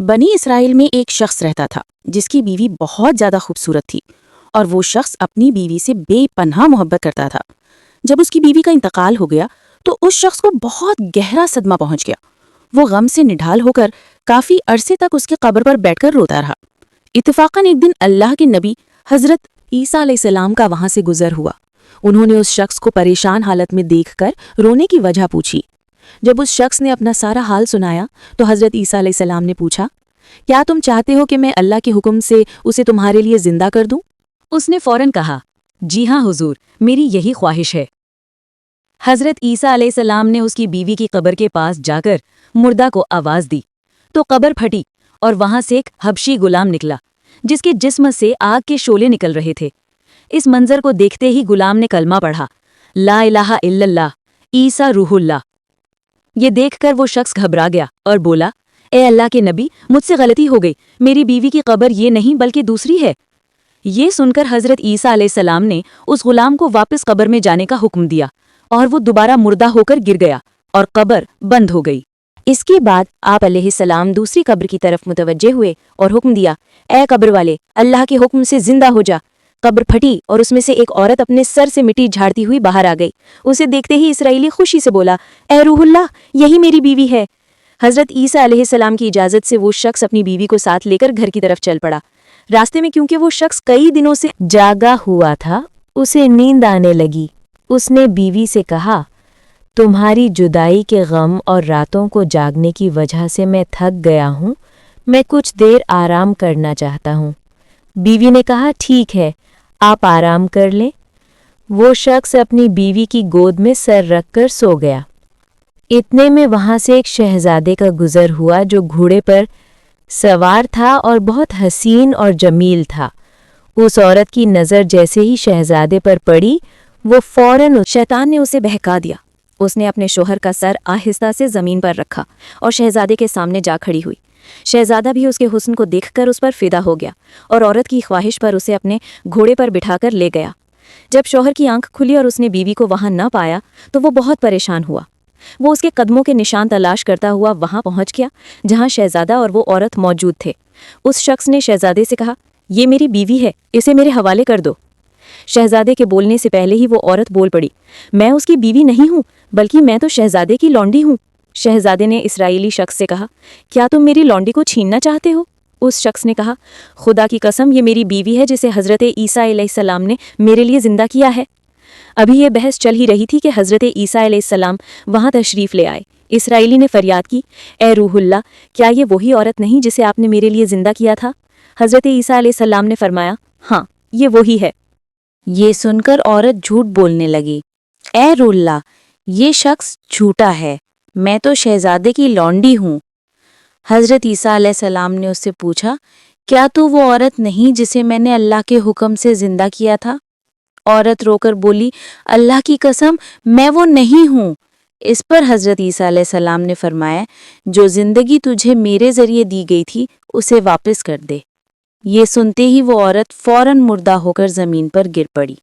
بنی اسرائیل میں ایک شخص رہتا تھا جس کی بیوی بہت زیادہ خوبصورت تھی اور وہ شخص اپنی بیوی سے بے پناہ محبت کرتا تھا۔ جب اس کی بیوی کا انتقال ہو گیا تو اس شخص کو بہت گہرا صدمہ پہنچ گیا۔ وہ غم سے نڈھال ہو کر کافی عرصے تک اس کی قبر پر بیٹھ کر روتا رہا۔ اتفاقاً ایک دن اللہ کے نبی حضرت عیسیٰ علیہ السلام کا وہاں سے گزر ہوا۔ انہوں نے اس شخص کو پریشان حالت میں دیکھ کر رونے کی وجہ پوچھی۔ جب اس شخص نے اپنا سارا حال سنایا تو حضرت عیسیٰ علیہ السلام نے پوچھا، کیا تم چاہتے ہو کہ میں اللہ کے حکم سے اسے تمہارے لیے زندہ کر دوں؟ اس نے فوراً کہا، جی ہاں حضور، میری یہی خواہش ہے۔ حضرت عیسیٰ علیہ السلام نے اس کی بیوی کی قبر کے پاس جا کر مردہ کو آواز دی تو قبر پھٹی اور وہاں سے ایک حبشی غلام نکلا جس کے جسم سے آگ کے شعلے نکل رہے تھے۔ اس منظر کو دیکھتے ہی غلام نے کلمہ پڑھا، لا الہ الا اللہ، عیسیٰ روح اللہ۔ یہ دیکھ کر وہ شخص گھبرا گیا اور بولا، اے اللہ کے نبی، مجھ سے غلطی ہو گئی، میری بیوی کی قبر یہ نہیں بلکہ دوسری ہے۔ یہ سن کر حضرت عیسیٰ علیہ السلام نے اس غلام کو واپس قبر میں جانے کا حکم دیا اور وہ دوبارہ مردہ ہو کر گر گیا اور قبر بند ہو گئی۔ اس کے بعد آپ علیہ السلام دوسری قبر کی طرف متوجہ ہوئے اور حکم دیا، اے قبر والے، اللہ کے حکم سے زندہ ہو جا۔ قبر پھٹی اور اس میں سے ایک عورت اپنے سر سے مٹی جھاڑتی ہوئی باہر آ گئی۔ اسے دیکھتے ہی اسرائیلی خوشی سے بولا، اے روح اللہ، یہی میری بیوی ہے۔ حضرت عیسیٰ علیہ السلام کی اجازت سے وہ شخص اپنی بیوی کو ساتھ لے کر گھر کی طرف چل پڑا۔ راستے میں کیونکہ وہ شخص کئی دنوں سے جاگا ہوا تھا، اسے نیند آنے لگی۔ اس نے بیوی سے کہا، تمہاری جدائی کے غم اور راتوں کو جاگنے کی وجہ سے میں تھک گیا ہوں، میں کچھ دیر آرام کرنا چاہتا ہوں۔ بیوی نے کہا، ٹھیک ہے، آپ آرام کر لیں۔ وہ شخص اپنی بیوی کی گود میں سر رکھ کر سو گیا۔ اتنے میں وہاں سے ایک شہزادے کا گزر ہوا جو گھوڑے پر سوار تھا اور بہت حسین اور جمیل تھا۔ اس عورت کی نظر جیسے ہی شہزادے پر پڑی، وہ فوراً شیطان نے اسے بہکا دیا۔ اس نے اپنے شوہر کا سر آہستہ سے زمین پر رکھا اور شہزادے کے سامنے جا کھڑی ہوئی۔ شہزادہ بھی اس کے حسن کو دیکھ کر اس پر فدا ہو گیا اور عورت کی خواہش پر اسے اپنے گھوڑے پر بٹھا کر لے گیا۔ جب شوہر کی آنکھ کھلی اور اس نے بیوی کو وہاں نہ پایا تو وہ بہت پریشان ہوا۔ وہ اس کے قدموں کے نشان تلاش کرتا ہوا وہاں پہنچ گیا جہاں شہزادہ اور وہ عورت موجود تھے۔ اس شخص نے شہزادے سے کہا، یہ میری بیوی ہے، اسے میرے حوالے کر دو۔ شہزادے کے بولنے سے پہلے ہی وہ عورت بول پڑی، میں اس کی بیوی نہیں ہوں بلکہ میں تو شہزادے کی لونڈی ہوں۔ شہزادے نے اسرائیلی شخص سے کہا، کیا تم میری لونڈی کو چھیننا چاہتے ہو؟ اس شخص نے کہا، خدا کی قسم، یہ میری بیوی ہے جسے حضرت عیسیٰ علیہ السلام نے میرے لیے زندہ کیا ہے۔ ابھی یہ بحث چل ہی رہی تھی کہ حضرت عیسیٰ علیہ السلام وہاں تشریف لے آئے۔ اسرائیلی نے فریاد کی، اے روح اللہ، کیا یہ وہی عورت نہیں جسے آپ نے میرے لیے زندہ کیا تھا؟ حضرت عیسیٰ علیہ السلام نے فرمایا، ہاں، یہ وہی ہے۔ یہ سن کر عورت جھوٹ بولنے لگی، اے روح اللہ، یہ شخص جھوٹا ہے، میں تو شہزادے کی لونڈی ہوں۔ حضرت عیسیٰ علیہ السلام نے اس سے پوچھا، کیا تو وہ عورت نہیں جسے میں نے اللہ کے حکم سے زندہ کیا تھا؟ عورت رو کر بولی، اللہ کی قسم، میں وہ نہیں ہوں۔ اس پر حضرت عیسیٰ علیہ السلام نے فرمایا، جو زندگی تجھے میرے ذریعے دی گئی تھی اسے واپس کر دے۔ یہ سنتے ہی وہ عورت فوراً مردہ ہو کر زمین پر گر پڑی۔